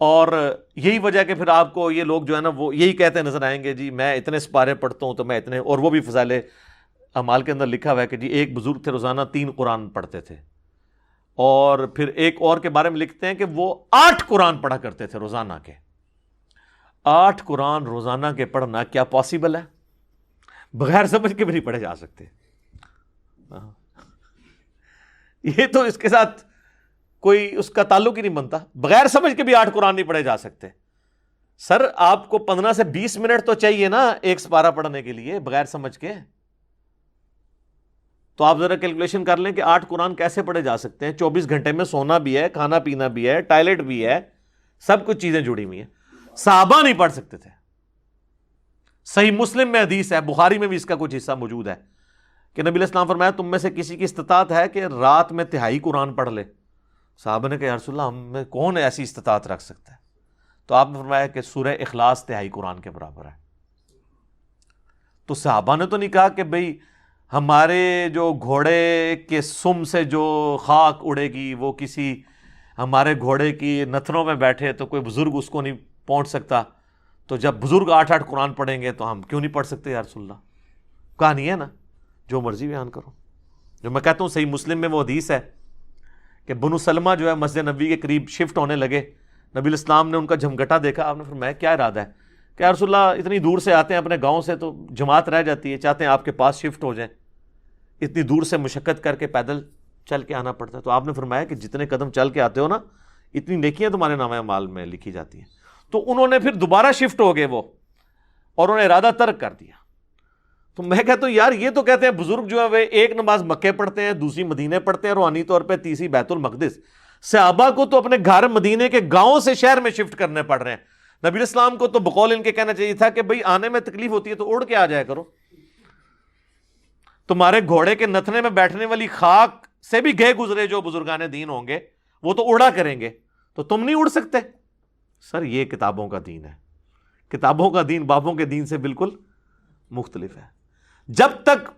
اور یہی وجہ کہ پھر آپ کو یہ لوگ جو ہے نا وہ یہی کہتے نظر آئیں گے جی میں اتنے سپارے پڑھتا ہوں تو میں اتنے، اور وہ بھی فضائل اعمال کے اندر لکھا ہوا ہے کہ جی ایک بزرگ تھے روزانہ 3 قرآن پڑھتے تھے، اور پھر ایک اور کے بارے میں لکھتے ہیں کہ وہ 8 قرآن پڑھا کرتے تھے روزانہ کے۔ 8 قرآن روزانہ کے پڑھنا کیا پاسبل ہے؟ بغیر سمجھ کے بھی نہیں پڑھے جا سکتے۔ یہ تو اس کے ساتھ کوئی اس کا تعلق ہی نہیں بنتا، بغیر سمجھ کے بھی 8 قرآن نہیں پڑھے جا سکتے۔ سر آپ کو 15 سے 20 منٹ تو چاہیے نا ایک سپارہ پڑھنے کے لیے بغیر سمجھ کے، تو آپ ذرا کیلکولیشن کر لیں کہ 8 قرآن کیسے پڑھے جا سکتے ہیں؟ 24 گھنٹے میں سونا بھی ہے، کھانا پینا بھی ہے، ٹائلٹ بھی ہے، سب کچھ چیزیں جڑی ہوئی ہیں۔ صحابہ نہیں پڑھ سکتے تھے۔ صحیح مسلم میں حدیث ہے، بخاری میں بھی اس کا کچھ حصہ موجود ہے کہ نبی علیہ السلام فرمایا تم میں سے کسی کی استطاعت ہے کہ رات میں 1/3 قرآن پڑھ لے؟ صحابہ نے کہا یا رسول اللہ ہم میں کون ایسی استطاعت رکھ سکتا ہے؟ تو آپ نے فرمایا کہ سورہ اخلاص 1/3 قرآن کے برابر ہے۔ تو صحابہ نے تو نہیں کہا کہ بھئی ہمارے جو گھوڑے کے سم سے جو خاک اڑے گی وہ کسی ہمارے گھوڑے کی نتنوں میں بیٹھے تو کوئی بزرگ اس کو نہیں پہنچ سکتا، تو جب بزرگ 8 قرآن پڑھیں گے تو ہم کیوں نہیں پڑھ سکتے یا رسول اللہ؟ کہانی ہے نا، جو مرضی بیان کرو۔ جو میں کہتا ہوں صحیح مسلم میں وہ حدیث ہے کہ بنو سلمہ جو ہے مسجد نبوی کے قریب شفٹ ہونے لگے، نبی علیہ السلام نے ان کا جھمگٹا دیکھا، آپ نے فرمایا کیا ارادہ ہے؟ کہ یا رسول اللہ اتنی دور سے آتے ہیں اپنے گاؤں سے تو جماعت رہ جاتی ہے، چاہتے ہیں آپ کے پاس شفٹ ہو جائیں، اتنی دور سے مشقت کر کے پیدل چل کے آنا پڑتا ہے۔ تو آپ نے فرمایا کہ جتنے قدم چل کے آتے ہو نا اتنی نیکیاں تمہارے نامہ اعمال میں لکھی جاتی ہیں۔ تو انہوں نے پھر دوبارہ شفٹ ہو گئے وہ، اور انہوں نے ارادہ ترک کر دیا۔ تو میں کہتا ہوں یار یہ تو کہتے ہیں بزرگ جو ہے وہ ایک نماز مکے پڑھتے ہیں، دوسری مدینے پڑھتے ہیں، روحانی طور پہ تیسری بیت المقدس۔ صحابہ کو تو اپنے گھر مدینے کے گاؤں سے شہر میں شفٹ کرنے پڑ رہے ہیں۔ نبی علیہ السلام کو تو بقول ان کے کہنا چاہیے تھا کہ بھئی آنے میں تکلیف ہوتی ہے تو اڑ کے آ جایا کرو، تمہارے گھوڑے کے نتنے میں بیٹھنے والی خاک سے بھی گئے گزرے جو بزرگان دین ہوں گے وہ تو اڑا کریں گے، تو تم نہیں اڑ سکتے؟ سر یہ کتابوں کا دین ہے، کتابوں کا دین بابوں کے دین سے بالکل مختلف ہے۔ جب تک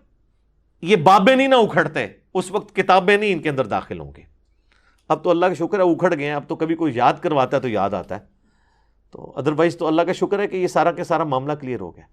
یہ بابے نہیں نہ اکھڑتے اس وقت کتابیں نہیں ان کے اندر داخل ہوں گے۔ اب تو اللہ کا شکر ہے اکھڑ گئے ہیں، اب تو کبھی کوئی یاد کرواتا ہے تو یاد آتا ہے، تو ادروائز تو اللہ کا شکر ہے کہ یہ سارا کے سارا معاملہ کلیئر ہو گیا۔